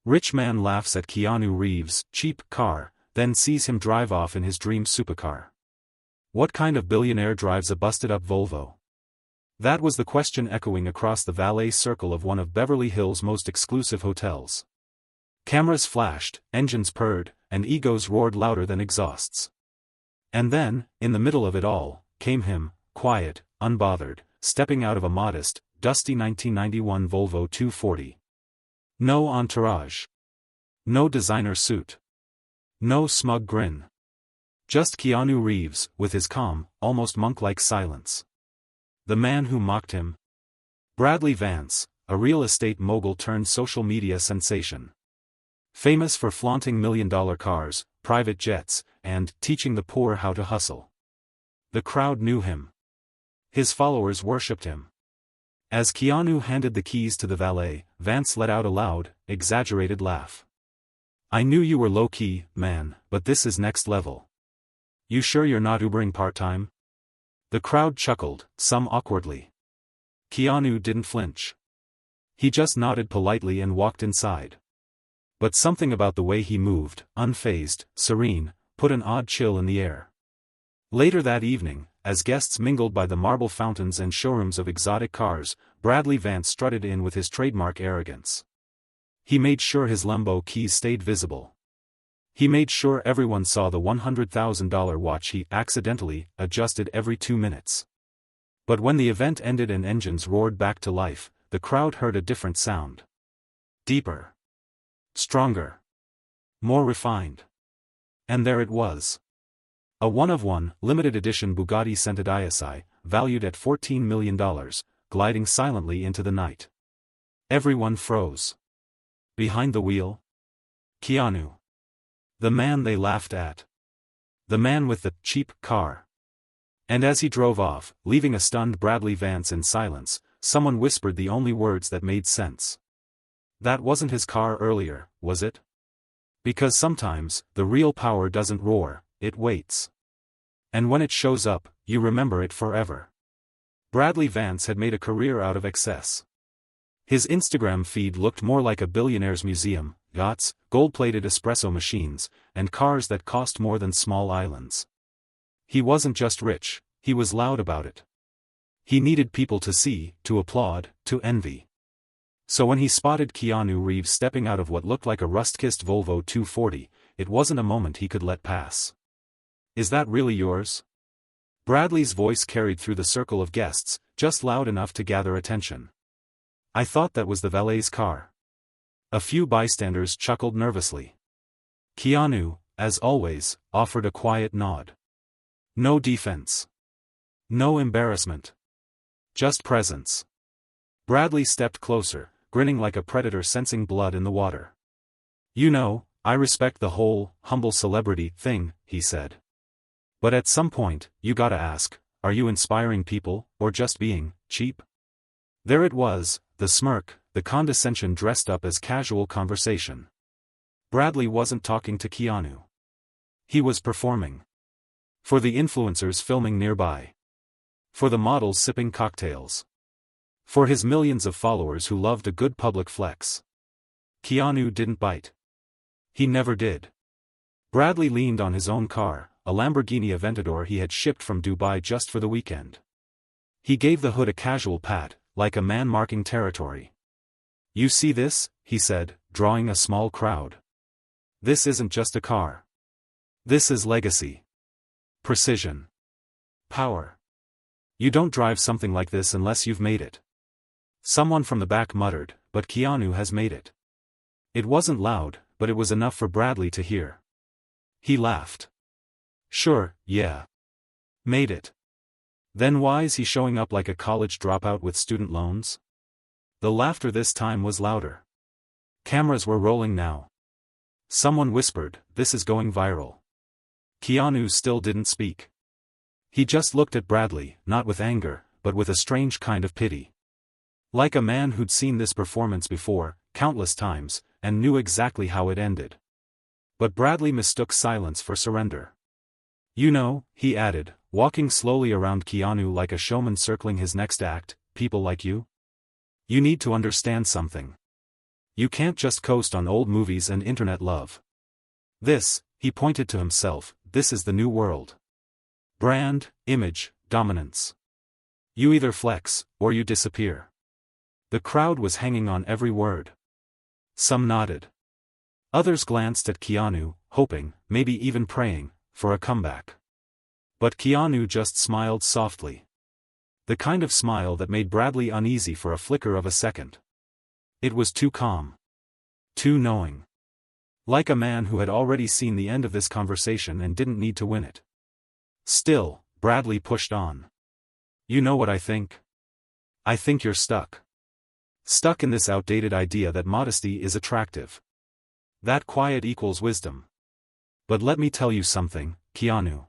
Rich man laughs at Keanu Reeves' cheap car, then sees him drive off in his dream supercar. What kind of billionaire drives a busted-up Volvo? That was the question echoing across the valet circle of one of Beverly Hills' most exclusive hotels. Cameras flashed, engines purred, and egos roared louder than exhausts. And then, in the middle of it all, came him, quiet, unbothered, stepping out of a modest, dusty 1991 Volvo 240. No entourage. No designer suit. No smug grin. Just Keanu Reeves, with his calm, almost monk-like silence. The man who mocked him? Bradley Vance, a real estate mogul turned social media sensation. Famous for flaunting million-dollar cars, private jets, and teaching the poor how to hustle. The crowd knew him. His followers worshipped him. As Keanu handed the keys to the valet, Vance let out a loud, exaggerated laugh. "I knew you were low-key, man, but this is next level. You sure you're not Ubering part-time?" The crowd chuckled, some awkwardly. Keanu didn't flinch. He just nodded politely and walked inside. But something about the way he moved, unfazed, serene, put an odd chill in the air. Later that evening, as guests mingled by the marble fountains and showrooms of exotic cars, Bradley Vance strutted in with his trademark arrogance. He made sure his Lambo keys stayed visible. He made sure everyone saw the $100,000 watch he accidentally adjusted every 2 minutes. But when the event ended and engines roared back to life, the crowd heard a different sound. Deeper. Stronger. More refined. And there it was. A one-of-one, limited edition Bugatti Centodieci, valued at $14 million, gliding silently into the night. Everyone froze. Behind the wheel? Keanu. The man they laughed at. The man with the cheap car. And as he drove off, leaving a stunned Bradley Vance in silence, someone whispered the only words that made sense. That wasn't his car earlier, was it? Because sometimes, the real power doesn't roar, it waits. And when it shows up, you remember it forever. Bradley Vance had made a career out of excess. His Instagram feed looked more like a billionaire's museum, yachts, gold-plated espresso machines, and cars that cost more than small islands. He wasn't just rich, he was loud about it. He needed people to see, to applaud, to envy. So when he spotted Keanu Reeves stepping out of what looked like a rust-kissed Volvo 240, it wasn't a moment he could let pass. "Is that really yours?" Bradley's voice carried through the circle of guests, just loud enough to gather attention. "I thought that was the valet's car." A few bystanders chuckled nervously. Keanu, as always, offered a quiet nod. No defense. No embarrassment. Just presence. Bradley stepped closer, grinning like a predator sensing blood in the water. "You know, I respect the whole, humble celebrity thing," he said. "But at some point, you gotta ask, are you inspiring people, or just being cheap?" There it was, the smirk, the condescension dressed up as casual conversation. Bradley wasn't talking to Keanu. He was performing. For the influencers filming nearby. For the models sipping cocktails. For his millions of followers who loved a good public flex. Keanu didn't bite. He never did. Bradley leaned on his own car, a Lamborghini Aventador he had shipped from Dubai just for the weekend. He gave the hood a casual pat, like a man marking territory. "You see this?" he said, drawing a small crowd. "This isn't just a car. This is legacy. Precision. Power. You don't drive something like this unless you've made it." Someone from the back muttered, "But Keanu has made it." It wasn't loud, but it was enough for Bradley to hear. He laughed. "Sure, yeah. Made it. Then why is he showing up like a college dropout with student loans?" The laughter this time was louder. Cameras were rolling now. Someone whispered, "This is going viral." Keanu still didn't speak. He just looked at Bradley, not with anger, but with a strange kind of pity. Like a man who'd seen this performance before, countless times, and knew exactly how it ended. But Bradley mistook silence for surrender. "You know," he added, walking slowly around Keanu like a showman circling his next act, "people like you. You need to understand something. You can't just coast on old movies and internet love. This, he pointed to himself, this is the new world. Brand, image, dominance. You either flex, or you disappear. The crowd was hanging on every word. Some nodded. Others glanced at Keanu, hoping, maybe even praying, for a comeback. But Keanu just smiled softly. The kind of smile that made Bradley uneasy for a flicker of a second. It was too calm. Too knowing. Like a man who had already seen the end of this conversation and didn't need to win it. Still, Bradley pushed on. You know what I think? I think you're stuck. Stuck in this outdated idea that modesty is attractive. That quiet equals wisdom. But let me tell you something, Keanu.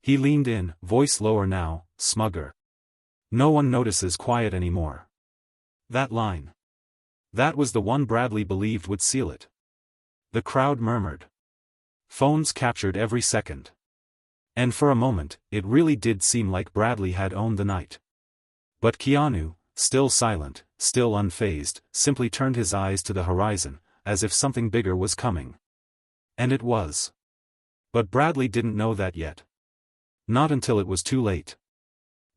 He leaned in, voice lower now, smugger. No one notices quiet anymore. That line. That was the one Bradley believed would seal it. The crowd murmured. Phones captured every second. And for a moment, it really did seem like Bradley had owned the night. But Keanu, still silent, still unfazed, simply turned his eyes to the horizon, as if something bigger was coming. And it was. But Bradley didn't know that yet. Not until it was too late.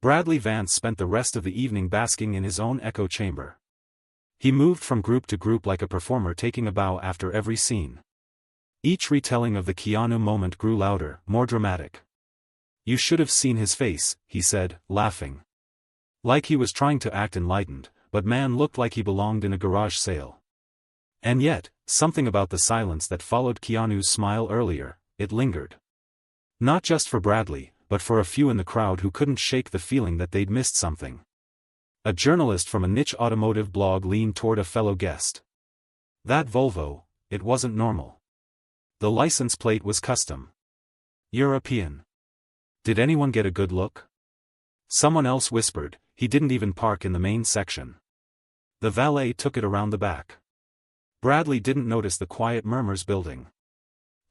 Bradley Vance spent the rest of the evening basking in his own echo chamber. He moved from group to group like a performer taking a bow after every scene. Each retelling of the Keanu moment grew louder, more dramatic. You should have seen his face, he said, laughing. Like he was trying to act enlightened, but man looked like he belonged in a garage sale. And yet, something about the silence that followed Keanu's smile earlier, it lingered. Not just for Bradley, but for a few in the crowd who couldn't shake the feeling that they'd missed something. A journalist from a niche automotive blog leaned toward a fellow guest. That Volvo, it wasn't normal. The license plate was custom. European. Did anyone get a good look? Someone else whispered, he didn't even park in the main section. The valet took it around the back. Bradley didn't notice the quiet murmurs building.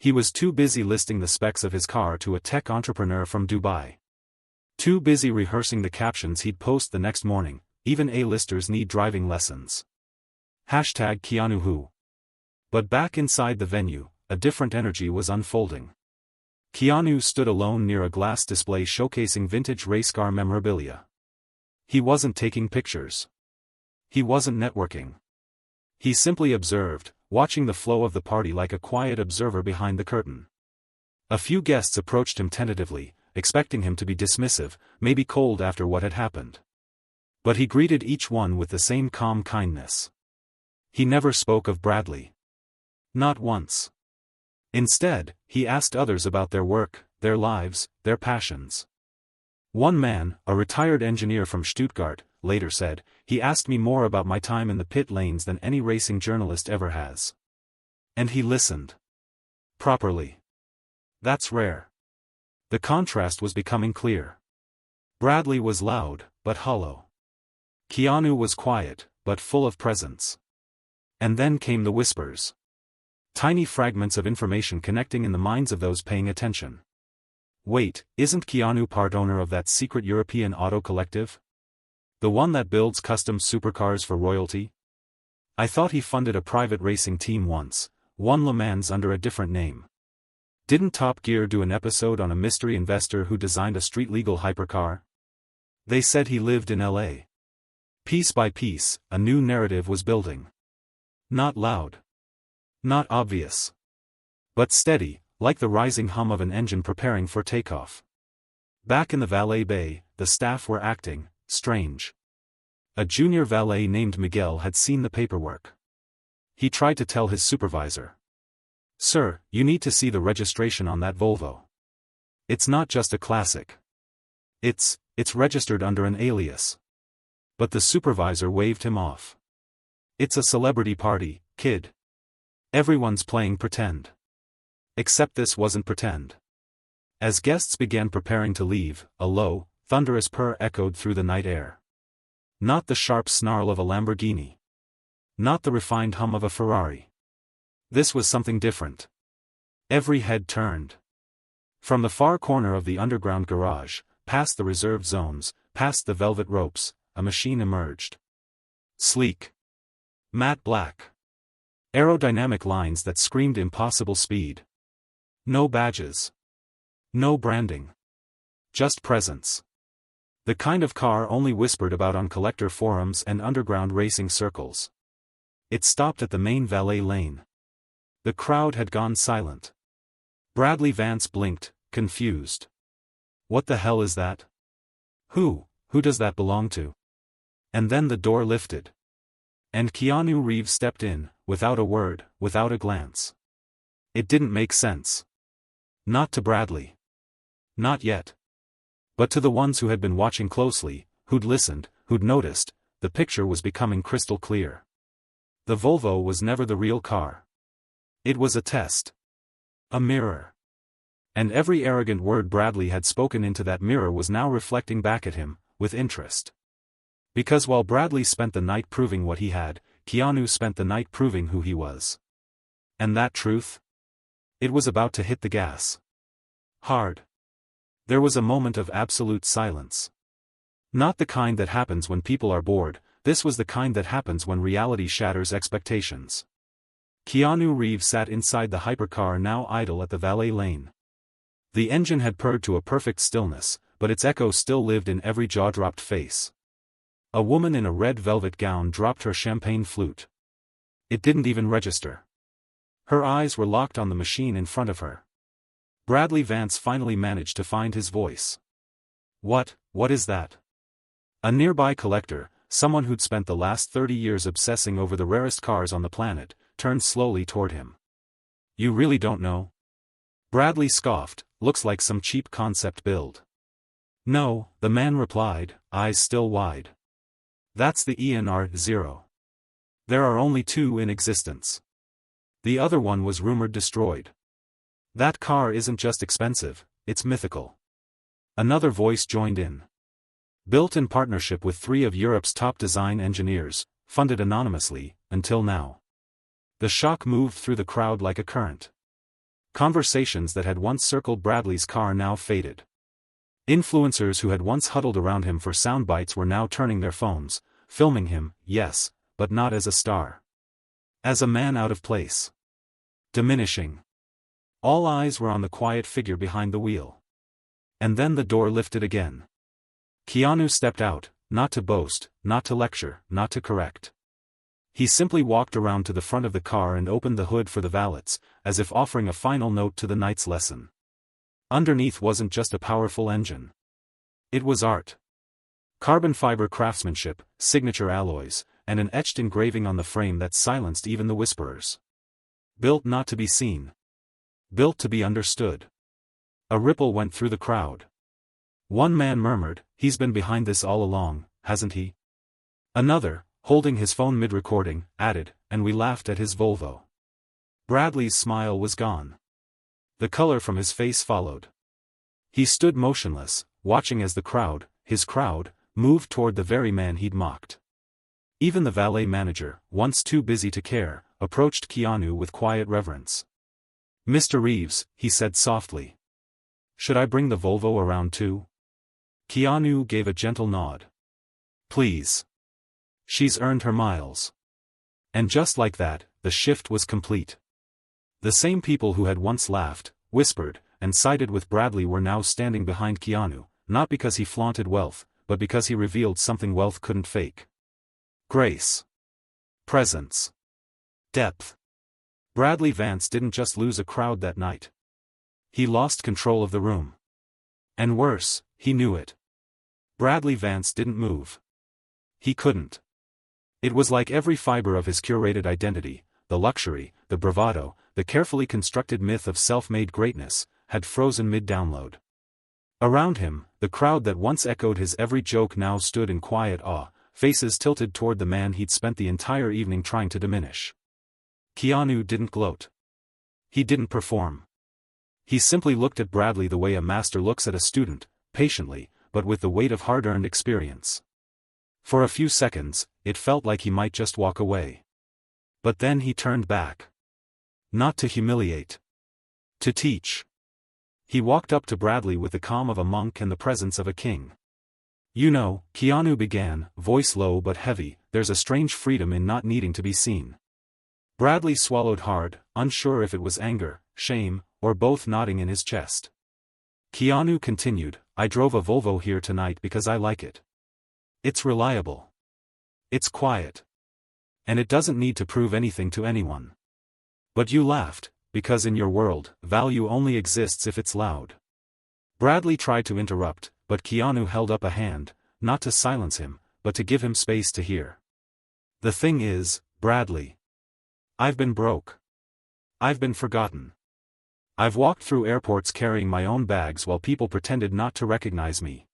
He was too busy listing the specs of his car to a tech entrepreneur from Dubai. Too busy rehearsing the captions he'd post the next morning, even A-listers need driving lessons. Hashtag Keanu Who. But back inside the venue, a different energy was unfolding. Keanu stood alone near a glass display showcasing vintage race car memorabilia. He wasn't taking pictures. He wasn't networking. He simply observed, watching the flow of the party like a quiet observer behind the curtain. A few guests approached him tentatively, expecting him to be dismissive, maybe cold after what had happened. But he greeted each one with the same calm kindness. He never spoke of Bradley. Not once. Instead, he asked others about their work, their lives, their passions. One man, a retired engineer from Stuttgart, later said, he asked me more about my time in the pit lanes than any racing journalist ever has. And he listened. Properly. That's rare. The contrast was becoming clear. Bradley was loud, but hollow. Keanu was quiet, but full of presence. And then came the whispers. Tiny fragments of information connecting in the minds of those paying attention. Wait, isn't Keanu part owner of that secret European auto collective? The one that builds custom supercars for royalty? I thought he funded a private racing team once, won Le Mans under a different name. Didn't Top Gear do an episode on a mystery investor who designed a street-legal hypercar? They said he lived in LA. Piece by piece, a new narrative was building. Not loud. Not obvious. But steady, like the rising hum of an engine preparing for takeoff. Back in the valet bay, the staff were acting strange. A junior valet named Miguel had seen the paperwork. He tried to tell his supervisor. Sir, you need to see the registration on that Volvo. It's not just a classic. It's registered under an alias. But the supervisor waved him off. It's a celebrity party, kid. Everyone's playing pretend. Except this wasn't pretend. As guests began preparing to leave, a low, thunderous purr echoed through the night air. Not the sharp snarl of a Lamborghini. Not the refined hum of a Ferrari. This was something different. Every head turned. From the far corner of the underground garage, past the reserved zones, past the velvet ropes, a machine emerged. Sleek. Matte black. Aerodynamic lines that screamed impossible speed. No badges. No branding. Just presence. The kind of car only whispered about on collector forums and underground racing circles. It stopped at the main valet lane. The crowd had gone silent. Bradley Vance blinked, confused. What the hell is that? Who does that belong to? And then the door lifted. And Keanu Reeves stepped in, without a word, without a glance. It didn't make sense. Not to Bradley. Not yet. But to the ones who had been watching closely, who'd listened, who'd noticed, the picture was becoming crystal clear. The Volvo was never the real car. It was a test. A mirror. And every arrogant word Bradley had spoken into that mirror was now reflecting back at him, with interest. Because while Bradley spent the night proving what he had, Keanu spent the night proving who he was. And that truth? It was about to hit the gas. Hard. There was a moment of absolute silence. Not the kind that happens when people are bored, this was the kind that happens when reality shatters expectations. Keanu Reeves sat inside the hypercar now idle at the valet lane. The engine had purred to a perfect stillness, but its echo still lived in every jaw-dropped face. A woman in a red velvet gown dropped her champagne flute. It didn't even register. Her eyes were locked on the machine in front of her. Bradley Vance finally managed to find his voice. What is that? A nearby collector, someone who'd spent the last 30 years obsessing over the rarest cars on the planet, turned slowly toward him. You really don't know? Bradley scoffed, looks like some cheap concept build. No, the man replied, eyes still wide. That's the ENR-0. There are only two in existence. The other one was rumored destroyed. That car isn't just expensive, it's mythical. Another voice joined in. Built in partnership with 3 of Europe's top design engineers, funded anonymously, until now. The shock moved through the crowd like a current. Conversations that had once circled Bradley's car now faded. Influencers who had once huddled around him for soundbites were now turning their phones, filming him, yes, but not as a star. As a man out of place. Diminishing. All eyes were on the quiet figure behind the wheel. And then the door lifted again. Keanu stepped out, not to boast, not to lecture, not to correct. He simply walked around to the front of the car and opened the hood for the valets, as if offering a final note to the night's lesson. Underneath wasn't just a powerful engine. It was art. Carbon fiber craftsmanship, signature alloys, and an etched engraving on the frame that silenced even the whisperers. Built not to be seen. Built to be understood. A ripple went through the crowd. One man murmured, "He's been behind this all along, hasn't he?" Another, holding his phone mid-recording, added, "And we laughed at his Volvo." Bradley's smile was gone. The color from his face followed. He stood motionless, watching as the crowd, his crowd, moved toward the very man he'd mocked. Even the valet manager, once too busy to care, approached Keanu with quiet reverence. "Mr. Reeves," he said softly. "Should I bring the Volvo around too?" Keanu gave a gentle nod. "Please. She's earned her miles." And just like that, the shift was complete. The same people who had once laughed, whispered, and sided with Bradley were now standing behind Keanu, not because he flaunted wealth, but because he revealed something wealth couldn't fake. Grace. Presence. Depth. Bradley Vance didn't just lose a crowd that night. He lost control of the room. And worse, he knew it. Bradley Vance didn't move. He couldn't. It was like every fiber of his curated identity, the luxury, the bravado, the carefully constructed myth of self-made greatness, had frozen mid-download. Around him, the crowd that once echoed his every joke now stood in quiet awe, faces tilted toward the man he'd spent the entire evening trying to diminish. Keanu didn't gloat. He didn't perform. He simply looked at Bradley the way a master looks at a student, patiently, but with the weight of hard-earned experience. For a few seconds, it felt like he might just walk away. But then he turned back. Not to humiliate. To teach. He walked up to Bradley with the calm of a monk and the presence of a king. "You know," Keanu began, voice low but heavy, "there's a strange freedom in not needing to be seen. Bradley swallowed hard, unsure if it was anger, shame, or both knotting in his chest. Keanu continued, I drove a Volvo here tonight because I like it. It's reliable. It's quiet. And it doesn't need to prove anything to anyone. But you laughed, because in your world, value only exists if it's loud. Bradley tried to interrupt, but Keanu held up a hand, not to silence him, but to give him space to hear. The thing is, Bradley. I've been broke. I've been forgotten. I've walked through airports carrying my own bags while people pretended not to recognize me.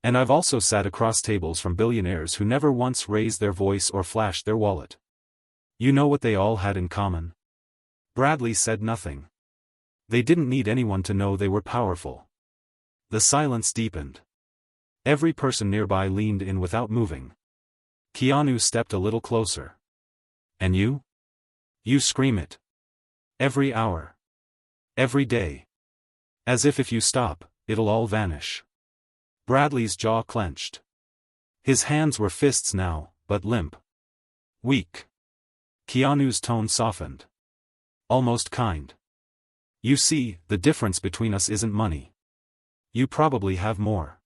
And I've also sat across tables from billionaires who never once raised their voice or flashed their wallet. You know what they all had in common? Bradley said nothing. They didn't need anyone to know they were powerful. The silence deepened. Every person nearby leaned in without moving. Keanu stepped a little closer. And you? You scream it. Every hour. Every day. As if you stop, it'll all vanish. Bradley's jaw clenched. His hands were fists now, but limp. Weak. Keanu's tone softened. Almost kind. You see, the difference between us isn't money. You probably have more.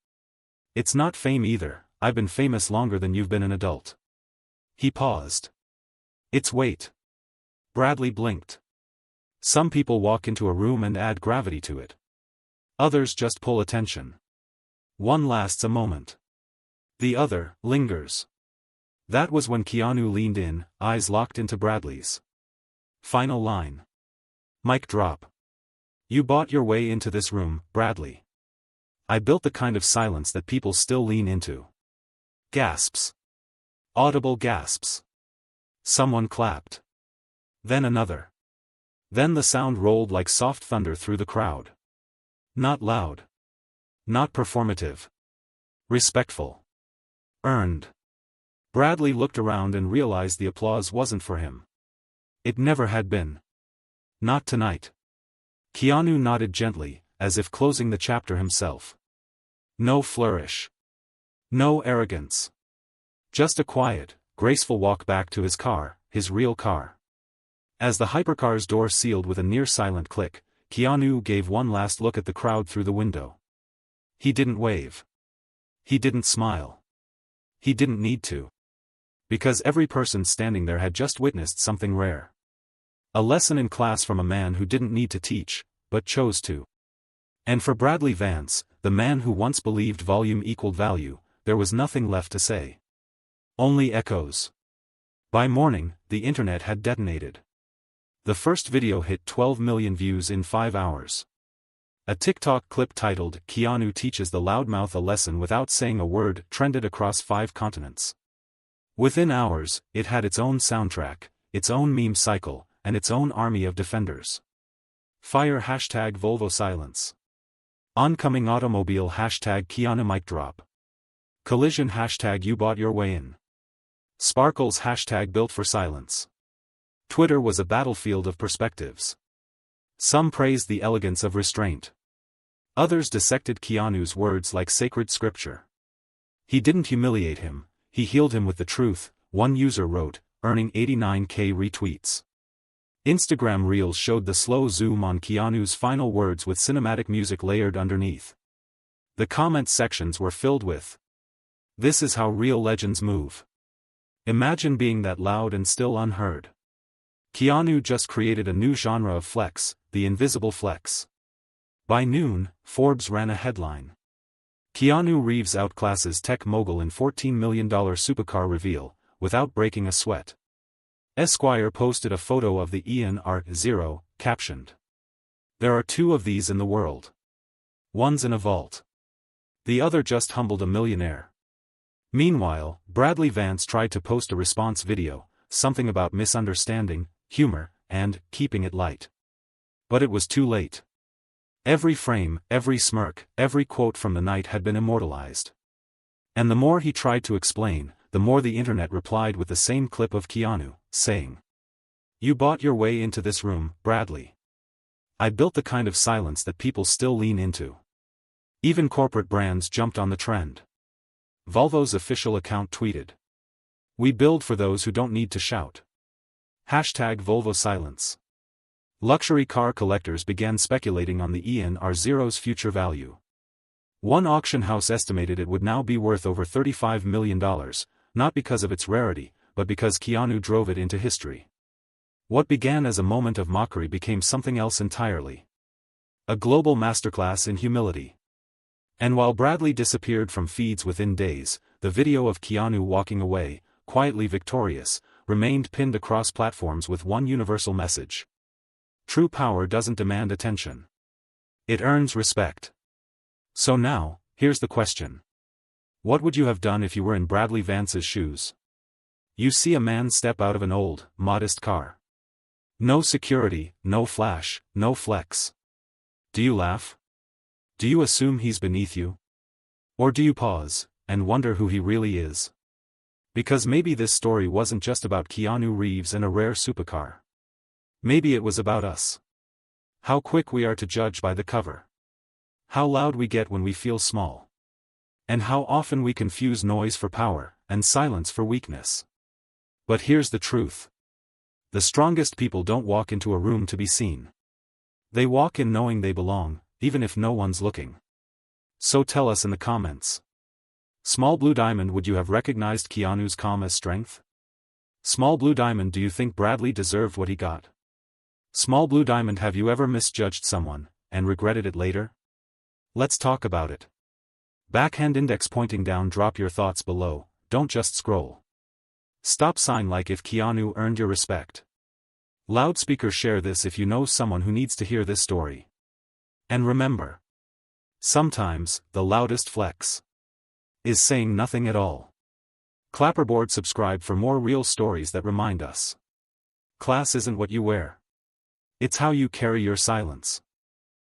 It's not fame either, I've been famous longer than you've been an adult. He paused. It's weight. Bradley blinked. Some people walk into a room and add gravity to it. Others just pull attention. One lasts a moment. The other lingers. That was when Keanu leaned in, eyes locked into Bradley's. Final line. Mic drop. You bought your way into this room, Bradley. I built the kind of silence that people still lean into. Gasps. Audible gasps. Someone clapped. Then another. Then the sound rolled like soft thunder through the crowd. Not loud. Not performative. Respectful. Earned. Bradley looked around and realized the applause wasn't for him. It never had been. Not tonight. Keanu nodded gently, as if closing the chapter himself. No flourish. No arrogance. Just a quiet, graceful walk back to his car, his real car. As the hypercar's door sealed with a near-silent click, Keanu gave one last look at the crowd through the window. He didn't wave. He didn't smile. He didn't need to. Because every person standing there had just witnessed something rare. A lesson in class from a man who didn't need to teach, but chose to. And for Bradley Vance, the man who once believed volume equaled value, there was nothing left to say. Only echoes. By morning, the internet had detonated. The first video hit 12 million views in 5 hours. A TikTok clip titled, Keanu teaches the loudmouth a lesson without saying a word, trended across 5 continents. Within hours, it had its own soundtrack, its own meme cycle, and its own army of defenders. Fire hashtag Volvo silence. Oncoming automobile hashtag Keanu mic drop. Collision hashtag you bought your way in. Sparkles hashtag built for silence. Twitter was a battlefield of perspectives. Some praised the elegance of restraint. Others dissected Keanu's words like sacred scripture. He didn't humiliate him, he healed him with the truth, one user wrote, earning 89K retweets. Instagram Reels showed the slow zoom on Keanu's final words with cinematic music layered underneath. The comment sections were filled with, "This is how real legends move. Imagine being that loud and still unheard." Keanu just created a new genre of flex, the invisible flex. By noon, Forbes ran a headline. Keanu Reeves outclasses tech mogul in $14 million supercar reveal, without breaking a sweat. Esquire posted a photo of the Ian R0, captioned, "There are 2 of these in the world. One's in a vault. The other just humbled a millionaire." Meanwhile, Bradley Vance tried to post a response video, something about misunderstanding, humor, and keeping it light. But it was too late. Every frame, every smirk, every quote from the night had been immortalized. And the more he tried to explain, the more the internet replied with the same clip of Keanu, saying, "You bought your way into this room, Bradley. I built the kind of silence that people still lean into." Even corporate brands jumped on the trend. Volvo's official account tweeted, "We build for those who don't need to shout." Hashtag Volvo silence. Luxury car collectors began speculating on the ENR0's future value. One auction house estimated it would now be worth over $35 million, not because of its rarity, but because Keanu drove it into history. What began as a moment of mockery became something else entirely. A global masterclass in humility. And while Bradley disappeared from feeds within days, the video of Keanu walking away, quietly victorious, remained pinned across platforms with one universal message. True power doesn't demand attention. It earns respect. So now, here's the question. What would you have done if you were in Bradley Vance's shoes? You see a man step out of an old, modest car. No security, no flash, no flex. Do you laugh? Do you assume he's beneath you? Or do you pause, and wonder who he really is? Because maybe this story wasn't just about Keanu Reeves and a rare supercar. Maybe it was about us. How quick we are to judge by the cover. How loud we get when we feel small. And how often we confuse noise for power, and silence for weakness. But here's the truth. The strongest people don't walk into a room to be seen. They walk in knowing they belong, even if no one's looking. So tell us in the comments. Small Blue Diamond, would you have recognized Keanu's calm as strength? Small Blue Diamond, do you think Bradley deserved what he got? Small Blue Diamond, have you ever misjudged someone, and regretted it later? Let's talk about it. Backhand index pointing down, drop your thoughts below, don't just scroll. Stop sign like if Keanu earned your respect. Loudspeaker share this if you know someone who needs to hear this story. And remember, sometimes, the loudest flex is saying nothing at all. Clapperboard, subscribe for more real stories that remind us. Class isn't what you wear. It's how you carry your silence.